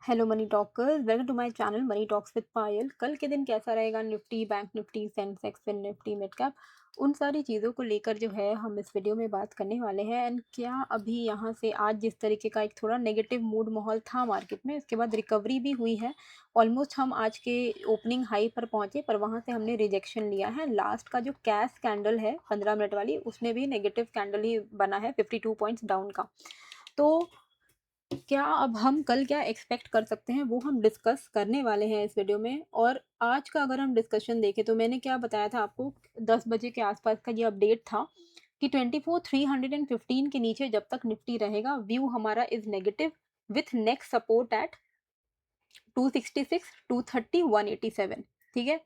Hello money talkers, welcome to my channel money talks with Payal. कल के दिन कैसा रहेगा, Nifty, bank Nifty, Sensex, Fin Nifty, mid cap, उन सारी चीज़ों को लेकर जो है हम इस वीडियो में बात करने वाले हैं। एंड क्या अभी यहाँ से आज जिस तरीके का एक थोड़ा नेगेटिव मूड माहौल था मार्केट में, इसके बाद रिकवरी भी हुई है। ऑलमोस्ट हम आज के ओपनिंग हाई पर पहुंचे, पर वहाँ से हमने रिजेक्शन लिया है। लास्ट का जो कैश कैंडल है 15 मिनट वाली, उसमें भी नेगेटिव कैंडल ही बना है 52 पॉइंट्स डाउन का। तो क्या अब हम कल क्या एक्सपेक्ट कर सकते हैं वो हम डिस्कस करने वाले हैं इस वीडियो में। और आज का अगर हम डिस्कशन देखें तो मैंने क्या बताया था आपको, 10 बजे के आसपास का ये अपडेट था कि 24,315 के नीचे जब तक निफ्टी रहेगा, व्यू हमारा is negative with next support at 266, 230, 187। ठीक है,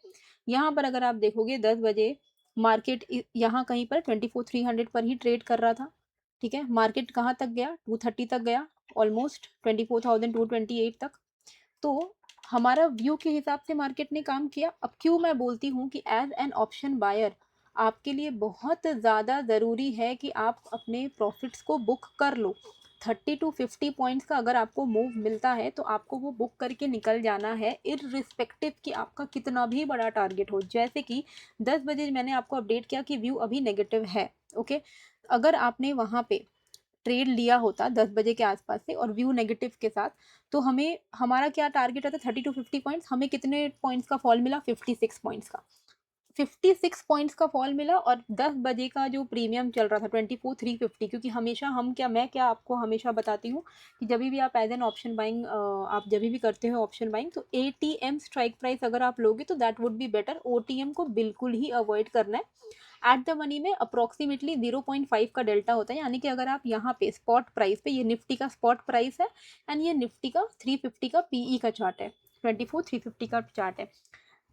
यहाँ पर अगर आप देखोगे 10 बजे मार्केट यहाँ कहीं पर 24,300 पर ही ट्रेड कर रहा था। ठीक है, मार्केट कहाँ तक गया, 230 तक गया, ऑलमोस्ट 24,228 तक। तो हमारा व्यू के हिसाब से मार्केट ने काम किया। अब क्यों मैं बोलती हूँ कि एज एन ऑप्शन बायर आपके लिए बहुत ज़्यादा ज़रूरी है कि आप अपने प्रॉफिट्स को बुक कर लो। 30 to 50 पॉइंट्स का अगर आपको मूव मिलता है तो आपको वो बुक करके निकल जाना है, इररिस्पेक्टिव कि आपका कितना भी बड़ा टारगेट हो। जैसे कि 10 बजे मैंने आपको अपडेट किया कि व्यू अभी नेगेटिव है। ओके, अगर आपने वहाँ पे ट्रेड लिया होता 10 बजे के आसपास से और व्यू नेगेटिव के साथ, तो हमें हमारा क्या टारगेट रहता, 30 to 50 पॉइंट्स। हमें कितने पॉइंट्स का फॉल मिला, 56 पॉइंट्स का। 56 पॉइंट्स का फॉल मिला। और 10 बजे का जो प्रीमियम चल रहा था 24,350, क्योंकि हमेशा मैं क्या आपको हमेशा बताती हूँ कि जब भी आप एज एन ऑप्शन बाइंग आप जब भी करते हो ऑप्शन बाइंग, तो एटीएम स्ट्राइक प्राइस अगर आप लोगे तो that would be better. OTM को बिल्कुल ही अवॉइड करना है। एट द मनी में अप्रोक्सीमेटली 0.5 का डेल्टा होता है, यानी कि अगर आप यहाँ पे स्पॉट प्राइस पे, ये निफ्टी का स्पॉट प्राइस है एंड ये निफ्टी का 350 का पीई का चार्ट है, 24,350 का चार्ट है।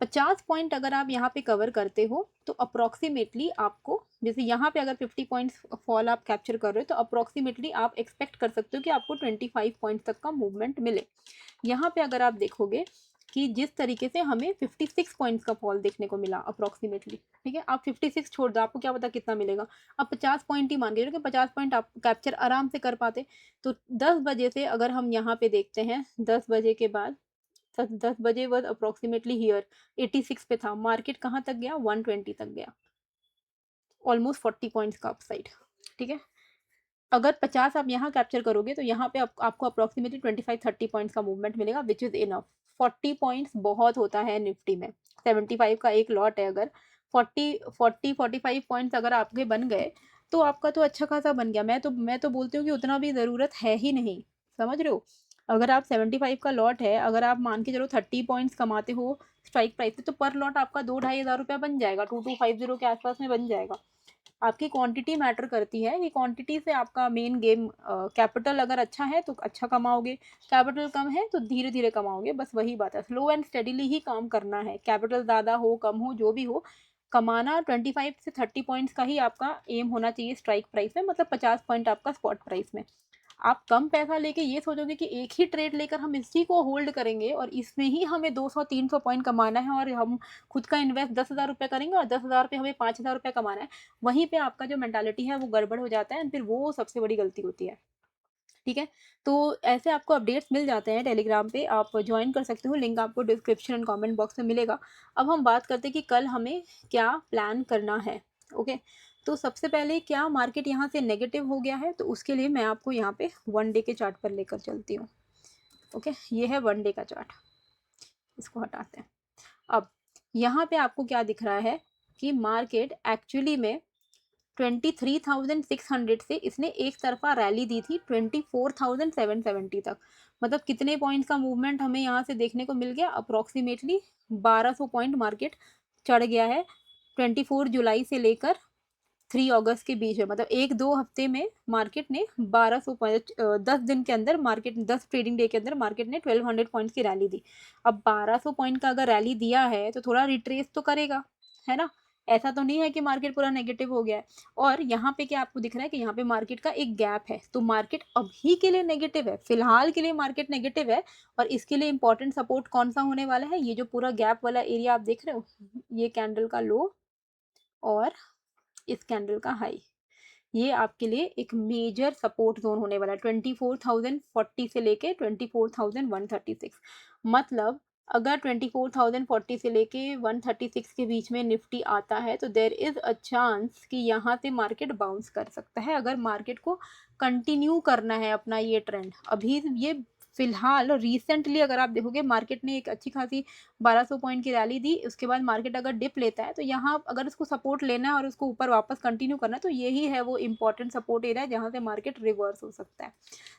50 पॉइंट अगर आप यहाँ पे कवर करते हो तो अप्रोक्सीमेटली आपको, जैसे यहाँ पे अगर 50 पॉइंट्स फॉल आप कैप्चर कर रहे हो तो अप्रोक्सीमेटली आप एक्सपेक्ट कर सकते हो कि आपको 25 पॉइंट तक का मूवमेंट मिले। यहाँ पे अगर आप देखोगे कि जिस तरीके से हमें 56 पॉइंट्स का फॉल देखने को मिला अप्रोक्सीमेटली, ठीक है, आप 56 छोड़ दो, आपको क्या पता कितना मिलेगा। आप 50 पॉइंट ही मान के चलो कि 50 पॉइंट आप कैप्चर आराम से कर पाते। तो 10 बजे से अगर हम यहाँ पे देखते हैं, 10 बजे के बाद 10 बजे वॉज अप्रोक्सीमेटली हियर 86 पे था, मार्केट कहाँ तक गया, 120 तक गया, ऑलमोस्ट 40 पॉइंट्स का अपसाइड। ठीक है, अगर 50 आप यहाँ कैप्चर करोगे तो यहाँ पे आपको अप्रोक्सीमेटली 25-30 पॉइंट्स का मूवमेंट मिलेगा, विच इज़ इनफ। 40 पॉइंट्स बहुत होता है निफ्टी में, 75 का एक लॉट है। अगर 45 पॉइंट्स अगर आपके बन गए तो आपका तो अच्छा खासा बन गया। मैं तो बोलती हूँ कि उतना भी ज़रूरत है ही नहीं, समझ रहे हो। अगर आप 75 का लॉट है, अगर आप मान के चलो 30 पॉइंट्स कमाते हो स्ट्राइक प्राइस से, तो पर लॉट आपका 2-2,500 रुपया बन जाएगा, 2250 के आसपास में बन जाएगा। आपकी क्वांटिटी मैटर करती है कि क्वांटिटी से आपका मेन गेम। कैपिटल अगर अच्छा है तो अच्छा कमाओगे, कैपिटल कम है तो धीरे धीरे कमाओगे, बस वही बात है। स्लो एंड स्टेडीली ही काम करना है, कैपिटल ज़्यादा हो कम हो जो भी हो, कमाना 25 से 30 पॉइंट्स का ही आपका एम होना चाहिए स्ट्राइक प्राइस में, मतलब 50 पॉइंट आपका स्पॉट प्राइस में। आप कम पैसा लेके ये सोचोगे कि एक ही ट्रेड लेकर हम इसी को होल्ड करेंगे और इसमें ही हमें 200-300 पॉइंट कमाना है, और हम खुद का इन्वेस्ट 10,000 रुपये करेंगे और 10,000 पे हमें 5,000 रुपये कमाना है, वहीं पे आपका जो मेंटालिटी है वो गड़बड़ हो जाता है, फिर वो सबसे बड़ी गलती होती है। ठीक है, तो ऐसे आपको अपडेट्स मिल जाते हैं टेलीग्राम पे, आप ज्वाइन कर सकते हो, लिंक आपको डिस्क्रिप्शन एंड कमेंट बॉक्स में मिलेगा। अब हम बात करते हैं कि कल हमें क्या प्लान करना है। ओके, तो सबसे पहले क्या मार्केट यहाँ से नेगेटिव हो गया है, तो उसके लिए मैं आपको यहाँ पे 1 डे के चार्ट पर लेकर चलती हूँ। ओके, ये है 1 डे का चार्ट, इसको हटाते हैं। अब यहाँ पे आपको क्या दिख रहा है कि मार्केट एक्चुअली में 23,600 से इसने एक तरफा रैली दी थी 24,770 तक। मतलब कितने पॉइंट्स का मूवमेंट हमें यहाँ से देखने को मिल गया, अप्रोक्सीमेटली 1200 पॉइंट मार्केट चढ़ गया है 24 जुलाई से लेकर 3 अगस्त के बीच में। मतलब 1-2 हफ्ते में मार्केट ने 1200 पॉइंट, 10 दिन के अंदर मार्केट, 10 ट्रेडिंग डे के अंदर मार्केट ने 1200 पॉइंट्स की रैली दी। अब 1200 पॉइंट का अगर रैली दिया है तो थोड़ा रिट्रेस तो करेगा, है ना। ऐसा तो नहीं है कि मार्केट पूरा नेगेटिव हो गया है। और यहाँ पे क्या आपको दिख रहा है कि यहाँ पे मार्केट का एक गैप है, तो मार्केट अभी के लिए नेगेटिव है, फिलहाल के लिए मार्केट नेगेटिव है। और इसके लिए इंपॉर्टेंट सपोर्ट कौन सा होने वाला है, ये जो पूरा गैप वाला एरिया आप देख रहे हो, ये कैंडल का लो और इस कैंडल का हाई, ये आपके लिए एक मेजर सपोर्ट ज़ोन होने वाला है 24,040 से लेके 24,136। मतलब अगर 24,040 से लेके 136 के बीच में निफ्टी आता है तो देयर इज़ अ चांस कि यहाँ से मार्केट बाउंस कर सकता है, अगर मार्केट को कंटिन्यू करना है अपना ये ट्रेंड। अभी ये फिलहाल रिसेंटली अगर आप देखोगे मार्केट ने एक अच्छी खासी 1200 पॉइंट की रैली दी, उसके बाद मार्केट अगर डिप लेता है तो यहाँ अगर उसको सपोर्ट लेना है और उसको ऊपर वापस कंटिन्यू करना है तो यही है वो इम्पोर्टेंट सपोर्ट एरिया जहाँ से मार्केट रिवर्स हो सकता है।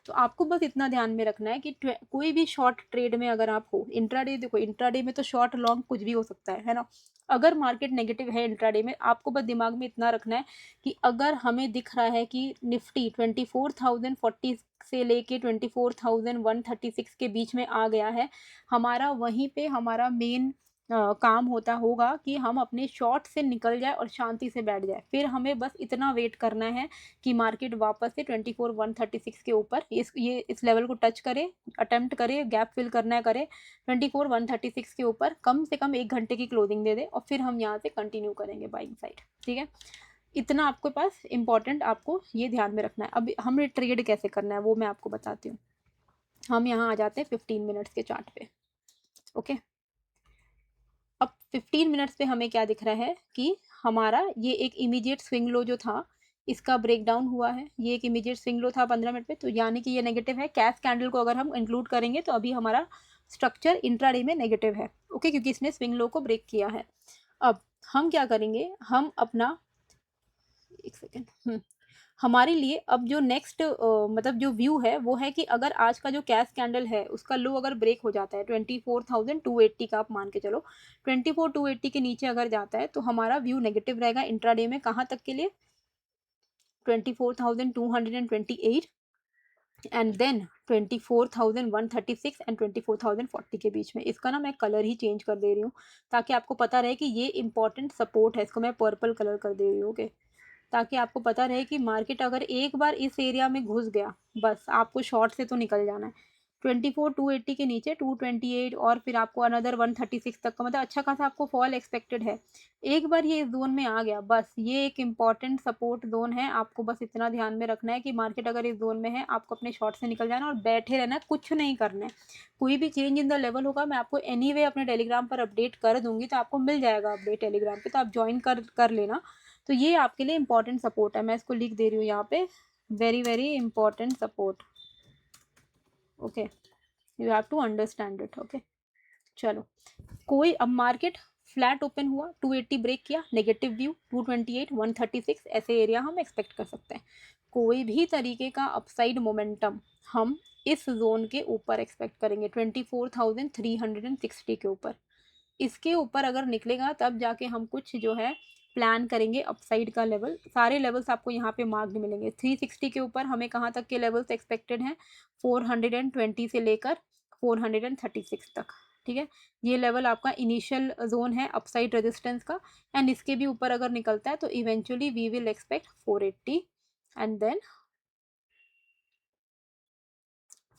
तो आपको बस इतना ध्यान में रखना है कि कोई भी शॉर्ट ट्रेड में अगर आप हो, इंट्राडे देखो, इंट्राडे में तो शॉर्ट लॉन्ग कुछ भी हो सकता है ना? अगर मार्केट नेगेटिव है इंट्राडे में, आपको बस दिमाग में इतना रखना है कि अगर हमें दिख रहा है कि निफ्टी 24,040 से लेके 24,136 के बीच में आ गया है, हमारा वहीं पे हमारा मेन काम होता होगा कि हम अपने शॉर्ट से निकल जाए और शांति से बैठ जाए। फिर हमें बस इतना वेट करना है कि मार्केट वापस से 24,136 के ऊपर इस लेवल को टच करे, अटेम्प्ट करे, गैप फिल करना है करे, 24,136 के ऊपर कम से कम 1 घंटे की क्लोजिंग दे दे और फिर हम यहाँ से कंटिन्यू करेंगे बाइंग साइड, ठीक है? इतना आपके पास इम्पोर्टेंट आपको ये ध्यान में रखना है। अब हमें ट्रेड कैसे करना है वो मैं आपको बताती हूँ। हम यहाँ आ जाते हैं 15 मिनट्स के चार्ट पे, ओके? अब 15 मिनट्स पे हमें क्या दिख रहा है कि हमारा ये एक इमीडिएट स्विंग लो जो था, इसका ब्रेकडाउन हुआ है। ये एक इमीडिएट स्विंग लो था 15 मिनट पे, तो यानी कि ये नेगेटिव है। कैश कैंडल को अगर हम इंक्लूड करेंगे तो अभी हमारा स्ट्रक्चर इंट्राडे में नेगेटिव है, ओके? क्योंकि इसने स्विंग लो को ब्रेक किया है। अब हम क्या करेंगे, हम अपना एक सेकेंड, हमारे लिए अब जो नेक्स्ट मतलब जो व्यू है वो है कि अगर आज का जो कैश कैंडल है उसका लो अगर ब्रेक हो जाता है 24,280 का, आप मान के चलो 24,280 के नीचे अगर जाता है तो हमारा व्यू नेगेटिव रहेगा इंट्राडे में। कहाँ तक के लिए? 24,228 एंड देन 24,136 एंड 24,040 के बीच में। इसका ना मैं कलर ही चेंज कर दे रही हूँ ताकि आपको पता रहे कि ये इंपॉर्टेंट सपोर्ट है। इसको मैं पर्पल कलर कर दे रही हूँ, ओके? ताकि आपको पता रहे कि मार्केट अगर एक बार इस एरिया में घुस गया, बस आपको शॉर्ट से तो निकल जाना है। 24,280 के नीचे 228 और फिर आपको अनदर 136 तक का, मतलब अच्छा खासा आपको फॉल एक्सपेक्टेड है। एक बार ये इस जोन में आ गया, बस ये एक इम्पॉर्टेंट सपोर्ट जोन है। आपको बस इतना ध्यान में रखना है कि मार्केट अगर इस जोन में है, आपको अपने शॉर्ट से निकल जाना और बैठे रहना है, कुछ नहीं करना है। कोई भी चेंज इन द लेवल होगा मैं आपको एनीवे अपने टेलीग्राम पर अपडेट कर दूंगी, तो आपको मिल जाएगा अपडेट टेलीग्राम पे, तो आप ज्वाइन कर लेना। तो ये आपके लिए इंपॉर्टेंट सपोर्ट है, मैं इसको लिख दे रही हूँ यहाँ पे, very very important support, okay? You have to understand it, okay? चलो, कोई अब मार्केट फ्लैट ओपन हुआ, 280 ब्रेक किया, नेगेटिव व्यू 228 136 ऐसे एरिया हम एक्सपेक्ट कर सकते हैं। कोई भी तरीके का अपसाइड मोमेंटम हम इस जोन के ऊपर एक्सपेक्ट करेंगे 24,360 के ऊपर। इसके ऊपर अगर निकलेगा तब जाके हम कुछ जो है प्लान करेंगे अपसाइड का लेवल। सारे लेवल्स आपको यहाँ पे मार्क्ड मिलेंगे। 360 के ऊपर हमें कहाँ तक के लेवल्स एक्सपेक्टेड हैं? 420 से लेकर 436 तक, ठीक है? ये लेवल आपका इनिशियल जोन है अपसाइड रेजिस्टेंस का, एंड इसके भी ऊपर अगर निकलता है तो eventually we will expect 480 and then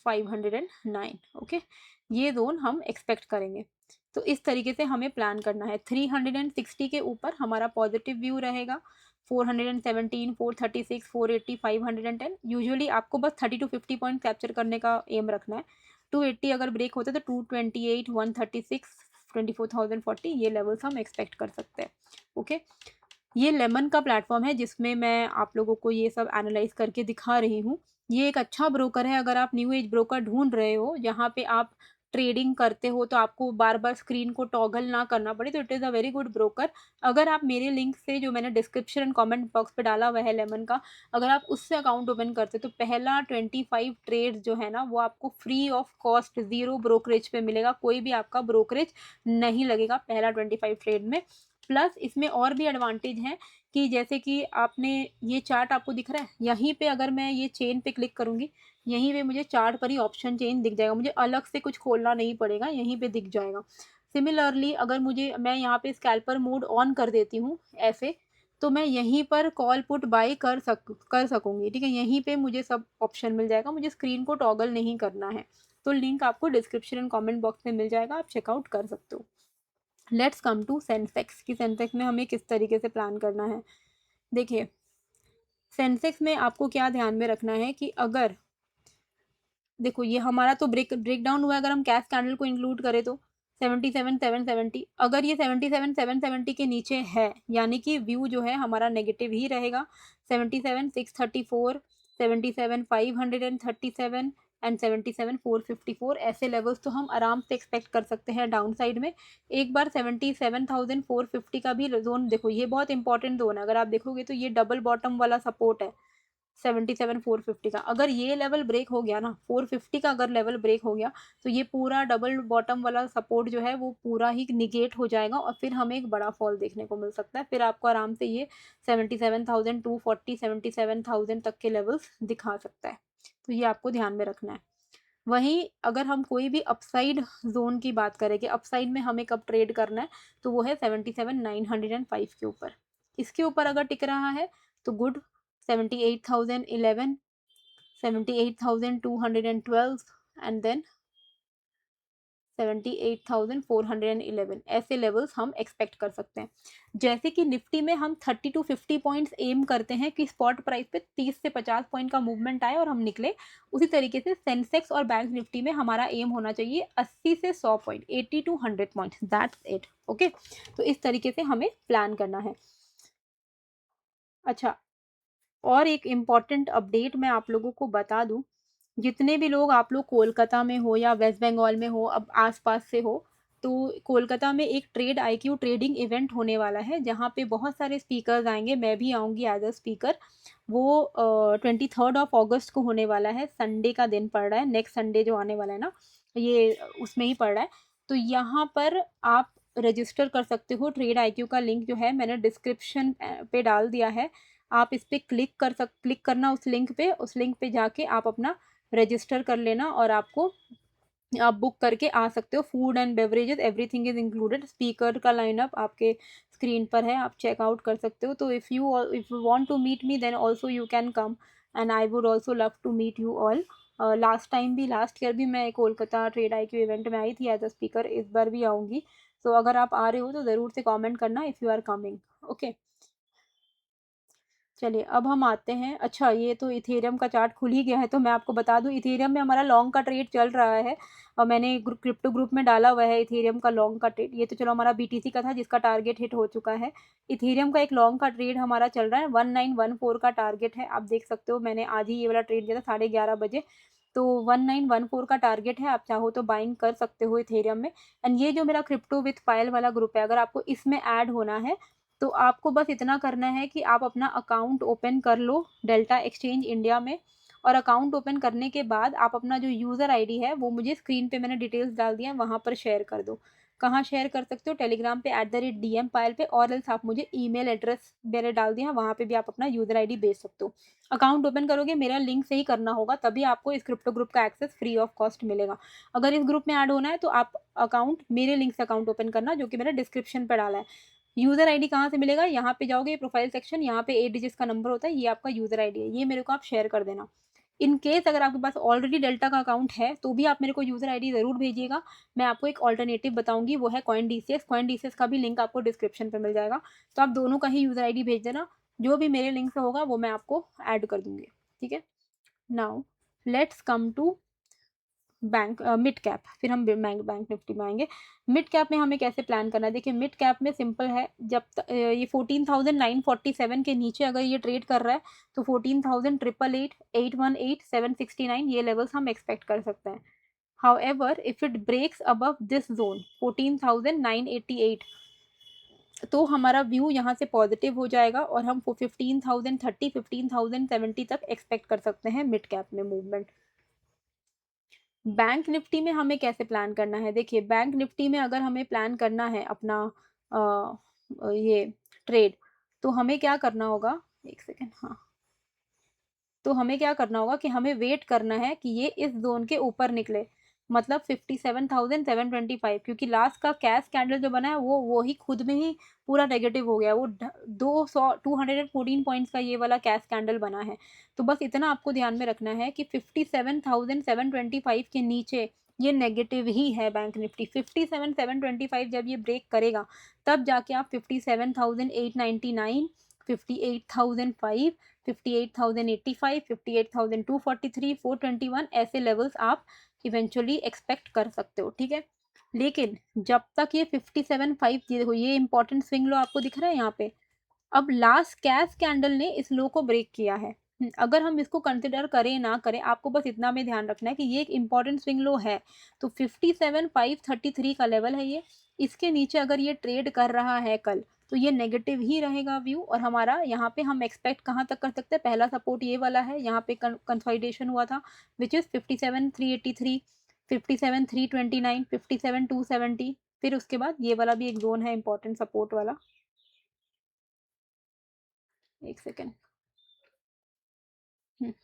509, okay? ये जोन हम एक्सपेक्ट करेंगे। तो इस तरीके से हमें प्लान करना है। 360 के ऊपर हमारा पॉजिटिव व्यू रहेगा, 417, 436, 480, 510। यूजुअली आपको बस 30 to 50 पॉइंट कैप्चर करने का एम रखना है। 280 अगर ब्रेक होता है तो 228, 136, 24,040 ये लेवल्स हम एक्सपेक्ट कर सकते हैं, ओके? ये लेमन का प्लेटफॉर्म है जिसमें मैं आप लोगों को ये सब एनालाइज करके दिखा रही हूँ। ये एक अच्छा ब्रोकर है, अगर आप न्यू एज ब्रोकर ढूंढ रहे हो जहाँ पे आप ट्रेडिंग करते हो तो आपको बार बार स्क्रीन को टॉगल ना करना पड़े, तो it is a very good broker. अगर आप मेरे लिंक से जो मैंने डिस्क्रिप्शन एंड कमेंट बॉक्स पे डाला हुआ है लेमन का, अगर आप उससे अकाउंट ओपन करते तो पहला 25 ट्रेड्स जो है ना वो आपको free of cost zero brokerage pay मिलेगा। कोई भी आपका ब्रोकरेज नहीं लगेगा पहला 25 ट्रेड में। प्लस इसमें और भी एडवांटेज हैं कि जैसे कि आपने ये चार्ट आपको दिख रहा है, यहीं पे अगर मैं ये चेन पे क्लिक करूँगी, यहीं पे मुझे चार्ट पर ही ऑप्शन चेन दिख जाएगा, मुझे अलग से कुछ खोलना नहीं पड़ेगा, यहीं पे दिख जाएगा। सिमिलरली अगर मैं यहाँ पे स्कैल्पर मोड ऑन कर देती हूँ ऐसे, तो मैं यहीं पर कॉल पुट बाय कर सकूँगी, ठीक है? यहीं पे मुझे सब ऑप्शन मिल जाएगा, मुझे स्क्रीन को टॉगल नहीं करना है। तो लिंक आपको डिस्क्रिप्शन एंड कमेंट बॉक्स में मिल जाएगा, आप चेकआउट कर सकते हो। लेट्स कम टू सेंसेक्स, कि सेंसेक्स में हमें किस तरीके से प्लान करना है। देखिए, सेंसेक्स में आपको क्या ध्यान में रखना है कि अगर देखो ये हमारा तो ब्रेक डाउन हुआ है, अगर हम कैश कैंडल को इंक्लूड करें तो 77,770, अगर ये 77,770 के नीचे है यानी कि व्यू जो है हमारा नेगेटिव ही रहेगा। 77,634, 77,537 एंड 77,454 ऐसे लेवल्स तो हम आराम से एक्सपेक्ट कर सकते हैं डाउन साइड में। एक बार 77,450 का भी जोन देखो, ये बहुत इंपॉर्टेंट जोन है, अगर आप देखोगे तो ये डबल बॉटम वाला सपोर्ट है 77,450 का। अगर ये लेवल ब्रेक हो गया ना, 450 का अगर लेवल ब्रेक हो गया तो ये पूरा डबल बॉटम वाला सपोर्ट जो है वो पूरा ही निगेट हो जाएगा और फिर हमें एक बड़ा फॉल देखने को मिल सकता है। फिर आपको आराम से ये 77,240, 77,000 तक के लेवल्स दिखा सकता है। तो ये आपको ध्यान में रखना है। वहीं अगर हम कोई भी अपसाइड जोन की बात करें कि अपसाइड में हमें कब ट्रेड करना है, तो वो है 77,905 के ऊपर। इसके ऊपर अगर टिक रहा है तो गुड। 78,011, 78,212 एंड देन 78,411 ऐसे लेवल्स हम एक्सपेक्ट कर सकते हैं। जैसे कि निफ्टी में हम 30 to 50 पॉइंट्स एम करते हैं कि स्पॉट प्राइस पे 30 से 50 पॉइंट का मूवमेंट आए और हम निकले, उसी तरीके से सेंसेक्स और बैंक निफ्टी में हमारा एम होना चाहिए 80 से 100 point, 80 to 100 point, that's it. Okay, तो इस तरीके से हमें प्लान करना है। अच्छा, और एक इम्पॉर्टेंट अपडेट मैं आप लोगों को बता दूं, जितने भी लोग आप लोग कोलकाता में हो या वेस्ट बंगाल में हो, अब आसपास से हो, तो कोलकाता में एक ट्रेड IQ ट्रेडिंग इवेंट होने वाला है जहाँ पे बहुत सारे स्पीकर्स आएंगे, मैं भी आऊँगी एज अ स्पीकर। वो 23 अगस्त को होने वाला है, संडे का दिन पड़ रहा है, नेक्स्ट संडे जो आने वाला है ना, ये उसमें ही पड़ रहा है। तो यहाँ पर आप रजिस्टर कर सकते हो। ट्रेड IQ का लिंक जो है मैंने डिस्क्रिप्शन पे डाल दिया है, आप इस पे क्लिक करना उस लिंक पे जाके आप अपना रजिस्टर कर लेना और आप बुक करके आ सकते हो। Food and beverages everything is included. Speaker का लाइनअप आपके स्क्रीन पर है, आप चेकआउट कर सकते हो। तो if you want to meet me then also you can come and I would also love to meet you all. Last year भी मैं कोलकाता ट्रेड IQ इवेंट में आई थी एज अ स्पीकर, इस बार भी आऊँगी। तो अगर आप आ रहे हो तो ज़रूर से कॉमेंट करना if you are coming. Okay, चलिए अब हम आते हैं। अच्छा, ये तो इथेरियम का चार्ट खुल ही गया है, तो मैं आपको बता दूं इथेरियम में हमारा लॉन्ग का ट्रेड चल रहा है और मैंने क्रिप्टो ग्रुप में डाला हुआ है इथेरियम का लॉन्ग का ट्रेड। ये तो चलो हमारा BTC का था जिसका टारगेट हिट हो चुका है। इथेरियम का एक लॉन्ग का ट्रेड हमारा चल रहा है, 1914 का टारगेट है, आप देख सकते हो। मैंने आज ही ये वाला ट्रेड दिया था 11:30 बजे, तो 1914 का टारगेट है, आप चाहो तो बाइंग कर सकते हो इथेरियम में। एंड ये जो मेरा क्रिप्टो विथ पायल वाला ग्रुप है, अगर आपको इसमें ऐड होना है तो आपको बस इतना करना है कि आप अपना अकाउंट ओपन कर लो डेल्टा एक्सचेंज इंडिया में, और अकाउंट ओपन करने के बाद आप अपना जो यूज़र ID है वो मुझे स्क्रीन पे मैंने डिटेल्स डाल दिया है वहाँ पर शेयर कर दो। कहाँ शेयर कर सकते हो? टेलीग्राम पे @DM पायल पे, और एल्स आप मुझे ईमेल एड्रेस मैंने डाल दिया है, वहाँ पे भी आप अपना यूज़र ID भेज सकते हो। अकाउंट ओपन करोगे मेरा लिंक से ही करना होगा, तभी आपको इस क्रिप्टो ग्रुप का एक्सेस फ्री ऑफ कॉस्ट मिलेगा। अगर इस ग्रुप में ऐड होना है तो आप अकाउंट मेरे लिंक से अकाउंट ओपन करना, जो कि मैंने डिस्क्रिप्शन पर डाला है। यूज़र ID कहाँ से मिलेगा? यहाँ पे जाओगे प्रोफाइल सेक्शन, यहाँ पे 8 डिजिट्स का नंबर होता है, ये आपका यूज़र ID है, ये मेरे को आप शेयर कर देना। इन केस अगर आपके पास ऑलरेडी डेल्टा का अकाउंट है तो भी आप मेरे को यूज़र ID ज़रूर भेजिएगा। मैं आपको एक अल्टरनेटिव बताऊँगी, वो है कॉइन DCS का भी लिंक आपको डिस्क्रिप्शन पे मिल जाएगा। तो आप दोनों का ही यूज़र ID भेज देना, जो भी मेरे लिंक से होगा वो मैं आपको ऐड कर दूँगी। ठीक है? Now let's come to mid cap, फिर हम बैंक निफ्टी में आएंगे। मिड कैप में हमें कैसे प्लान करना है? देखिए मिड कैप में सिंपल है, ये 14,947 के नीचे अगर ये ट्रेड कर रहा है तो 14,888, 818, 769 ये लेवल्स हम एक्सपेक्ट कर सकते हैं। However if it breaks above this zone 14,988 तो हमारा व्यू यहाँ से पॉजिटिव हो जाएगा और हम 15,030, 15,070 तक एक्सपेक्ट कर सकते हैं मिड कैप में मूवमेंट। बैंक निफ्टी में हमें कैसे प्लान करना है? देखिए बैंक निफ्टी में अगर हमें प्लान करना है अपना ये ट्रेड, तो हमें क्या करना होगा, एक सेकेंड, हाँ, तो हमें क्या करना होगा कि हमें वेट करना है कि ये इस जोन के ऊपर निकले, मतलब 57,725, क्योंकि लास्ट का कैश कैंडल जो बना है वो ही खुद में ही पूरा नेगेटिव हो गया। वो 214 पॉइंट्स का ये वाला कैश कैंडल बना है। तो बस इतना आपको ध्यान में रखना है कि 57,725 के नीचे ये नेगेटिव ही है बैंक निफ्टी। 57,725 जब ये ब्रेक करेगा तब जाके आप 57,899, 58,005, 58,085, 58,243, 421 ऐसे लेवल्स आप इवेंचुअली एक्सपेक्ट कर सकते हो, ठीक है। लेकिन जब तक ये 57,5 हो, ये इंपॉर्टेंट स्विंग लो आपको दिख रहा है यहाँ पे। अब लास्ट कैश कैंडल ने इस लो को ब्रेक किया है। अगर हम इसको कंसिडर करें ना करें, आपको बस इतना में ध्यान रखना है कि ये एक इम्पॉर्टेंट स्विंग लो है। तो 57,533 का लेवल है ये। इसके नीचे अगर ये ट्रेड कर रहा है कल, तो ये नेगेटिव ही रहेगा व्यू, और हमारा यहाँ पे हम एक्सपेक्ट कहाँ तक कर सकते हैं, पहला सपोर्ट ये वाला है, यहाँ पे कंसोलिडेशन हुआ था, विच इज़ 57,383, 57,329, 57,270। फिर उसके बाद ये वाला भी एक जोन है इंपॉर्टेंट सपोर्ट वाला। एक सेकेंड।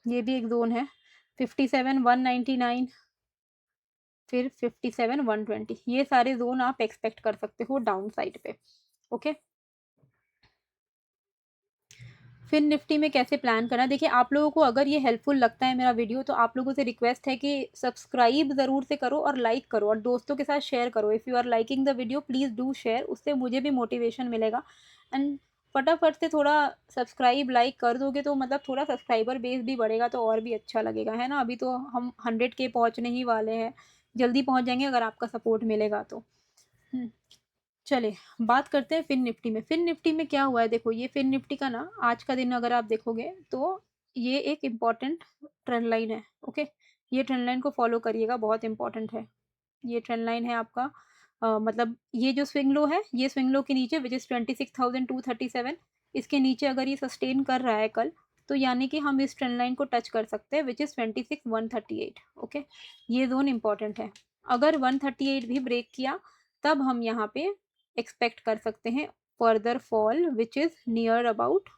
ये भी एक जोन है, 57,199, फिर 57,120। ये सारे जोन आप एक्सपेक्ट कर सकते हो डाउन साइड पे। ओके, फिर निफ्टी में कैसे प्लान करना, देखिए आप लोगों को अगर ये हेल्पफुल लगता है मेरा वीडियो, तो आप लोगों से रिक्वेस्ट है कि सब्सक्राइब ज़रूर से करो और लाइक करो और दोस्तों के साथ शेयर करो। If you are liking the video please do share, उससे मुझे भी मोटिवेशन मिलेगा। एंड फटाफट से थोड़ा सब्सक्राइब लाइक कर दोगे तो मतलब थोड़ा सब्सक्राइबर बेस भी बढ़ेगा तो और भी अच्छा लगेगा, है ना। अभी तो हम 100K पहुँचने ही वाले हैं, जल्दी पहुँच जाएंगे अगर आपका सपोर्ट मिलेगा तो। चलिए बात करते हैं फिन निफ्टी में। फिन निफ्टी में क्या हुआ है, देखो ये फिन निफ्टी का ना आज का दिन अगर आप देखोगे तो ये एक इम्पॉर्टेंट ट्रेंड लाइन है। ओके, ये ट्रेंड लाइन को फॉलो करिएगा, बहुत इंपॉर्टेंट है। ये ट्रेंड लाइन है आपका, मतलब ये जो स्विंग लो है, ये स्विंग लो के नीचे विच इज़ 26,237, इसके नीचे अगर ये सस्टेन कर रहा है कल, तो यानी कि हम इस ट्रेंड लाइन को टच कर सकते हैं विच इज़ 26,138। ओके, ये जोन इंपॉर्टेंट है। अगर 138 भी ब्रेक किया तब हम यहाँ पे एक्सपेक्ट कर सकते हैं further fall which is near about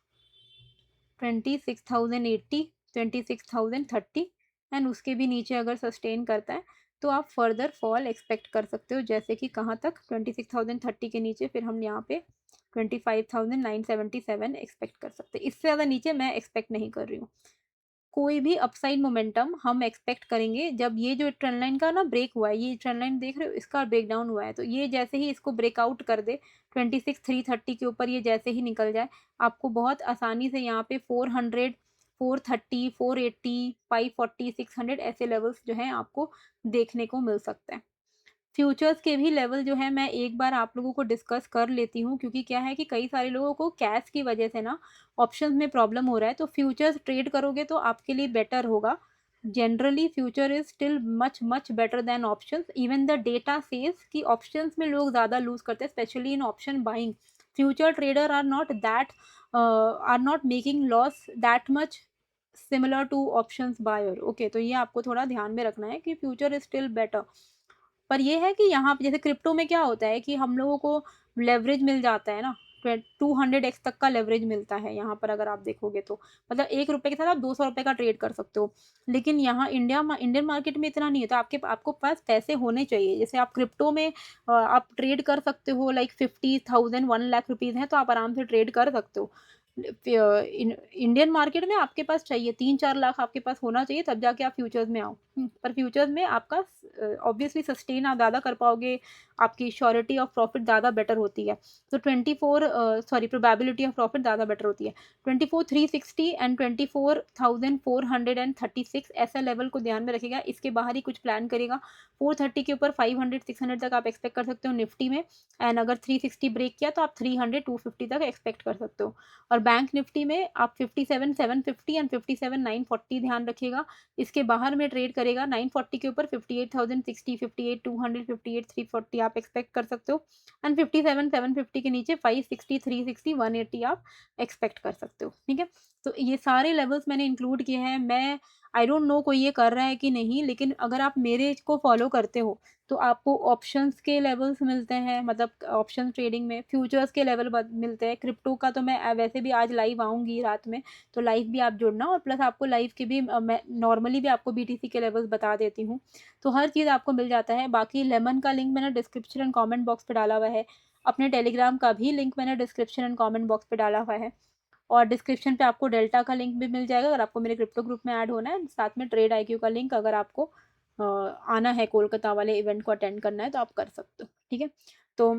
26,080, 26,030, and उसके भी नीचे अगर सस्टेन करता है तो आप फर्दर फॉल एक्सपेक्ट कर सकते हो, जैसे कि कहाँ तक 26,030 के नीचे, फिर हम यहाँ पे 25,977 एक्सपेक्ट कर सकते हैं। इससे ज़्यादा नीचे मैं एक्सपेक्ट नहीं कर रही हूँ। कोई भी अपसाइड मोमेंटम हम एक्सपेक्ट करेंगे जब ये जो ट्रेंड लाइन का ना ब्रेक हुआ है, ये ट्रेंड लाइन देख रहे हो, इसका ब्रेक डाउन हुआ है, तो ये जैसे ही इसको ब्रेकआउट कर दे 26,330 के ऊपर, ये जैसे ही निकल जाए, आपको बहुत आसानी से यहाँ पे 400, 430, 480, 540, 600 ऐसे लेवल्स जो हैं आपको देखने को मिल सकते हैं। फ्यूचर्स के भी लेवल जो है मैं एक बार आप लोगों को डिस्कस कर लेती हूँ, क्योंकि क्या है कि कई सारे लोगों को कैश की वजह से ना ऑप्शंस में प्रॉब्लम हो रहा है, तो फ्यूचर्स ट्रेड करोगे तो आपके लिए बेटर होगा। Generally future is still much much better than options. Even the data says कि ऑप्शंस में लोग ज़्यादा लूज करते हैं, specially in option buying. Future trader are not making loss that much similar to options buyer. Okay, तो ये आपको थोड़ा ध्यान में रखना है कि फ्यूचर इज स्टिल बेटर। पर ये है कि यहाँ पे जैसे क्रिप्टो में क्या होता है कि हम लोगों को लेवरेज मिल जाता है ना, 200x तक का लेवरेज मिलता है यहाँ पर, अगर आप देखोगे तो मतलब 1 रुपये के साथ आप 200 रुपये का ट्रेड कर सकते हो। लेकिन यहाँ इंडियन मार्केट में इतना नहीं है, तो आपको पास पैसे होने चाहिए। जैसे आप क्रिप्टो में आप ट्रेड कर सकते हो, लाइक 50,000 1 लाख रुपीज़ हैं तो आप आराम से ट्रेड कर सकते हो। इंडियन मार्केट में आपके पास चाहिए 3-4 लाख आपके पास होना चाहिए, तब जाके आप फ्यूचर्स में आओ। पर फ्यूचर्स में आपका ऑब्वियसली सस्टेन आप ज़्यादा कर पाओगे, आपकी श्योरिटी ऑफ प्रॉफिट ज़्यादा बेटर होती है। तो 24 प्रोबेबिलिटी ऑफ प्रॉफिट ज़्यादा बेटर होती है। 24,360 एंड 24,436 ऐसा लेवल को ध्यान में रखेगा, इसके बाहर ही कुछ प्लान करेगा। 430 के ऊपर 500 600 तक आप एक्सपेक्ट कर सकते हो निफ्टी में, एंड अगर 360 ब्रेक किया तो आप 300 250 तक एक्सपेक्ट कर सकते हो। और बैंक निफ्टी में आप 57,750 एंड 57,940 ध्यान रखिएगा, इसके बाहर में ट्रेड करेगा। 940 के ऊपर 58,060, 58,200, 58,340 आप एक्सपेक्ट कर सकते हो, एंड 57,750 के नीचे 560, 360, 180 आप एक्सपेक्ट कर सकते हो। ठीक है, तो ये सारे लेवल्स मैंने इंक्लूड किए हैं। मैं आई डोंट नो कोई ये कर रहा है कि नहीं, लेकिन अगर आप मेरे को फॉलो करते हो तो आपको ऑप्शंस के लेवल्स मिलते हैं, मतलब ऑप्शन ट्रेडिंग में फ्यूचर्स के लेवल मिलते हैं। क्रिप्टो का तो मैं वैसे भी आज लाइव आऊँगी रात में, तो लाइव भी आप जुड़ना, और प्लस आपको लाइव के भी मैं नॉर्मली भी आपको बीटीसी के लेवल्स बता देती हूँ, तो हर चीज़ आपको मिल जाता है। बाकी लेमन का लिंक मैंने डिस्क्रिप्शन एंड कमेंट बॉक्स पे डाला हुआ है, अपने टेलीग्राम का भी लिंक मैंने डिस्क्रिप्शन एंड कमेंट बॉक्स पे डाला हुआ है, और डिस्क्रिप्शन पे आपको डेल्टा का लिंक भी मिल जाएगा अगर आपको मेरे क्रिप्टो ग्रुप में ऐड होना है। साथ में ट्रेड IQ का लिंक, अगर आपको आना है कोलकाता वाले इवेंट को अटेंड करना है तो आप कर सकते हो। ठीक है, तो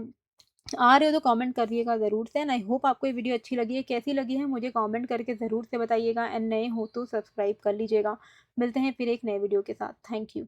आ रहे हो तो कमेंट करिएगा ज़रूर से एंड आई होप आपको ये वीडियो अच्छी लगी है। कैसी लगी है मुझे कमेंट करके ज़रूर से बताइएगा एंड नए हो तो सब्सक्राइब कर लीजिएगा। मिलते हैं फिर एक नए वीडियो के साथ। Thank you.